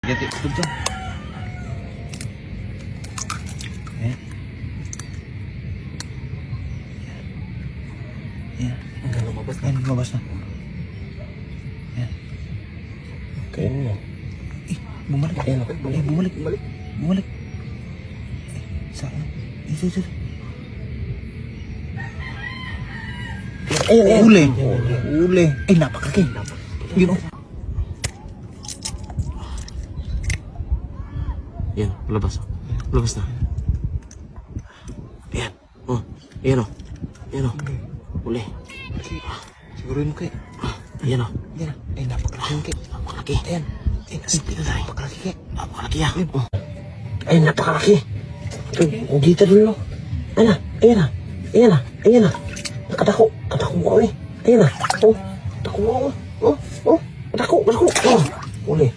Ganti, tuto. Eh. Yan. Lumabas na. Yan, lumabas na. Yan. Kaya mo. Bumalik. Ayan, okay. Bumalik. Bumalik. Bumalik. Saan? Ito. Ayan. Uli. Ay, napakalaki. Yun o. Yan, labas. Labas na. Ayan. Oh, ayan o. Ayan o. Uli. Siguruhin mo kayo. Ayan o. Yan. Ay, napakalaki. Napakalaki. Ayan. Ay, Dito tayo. napakalaki. Napakalaki ah. Oh. Ay, napakalaki. Ay, dito dulo. Ayan na. Nakatako. Katako mo kami. Ayan na. Oh. Katako mo. Oh. Katako. Oh. Uli.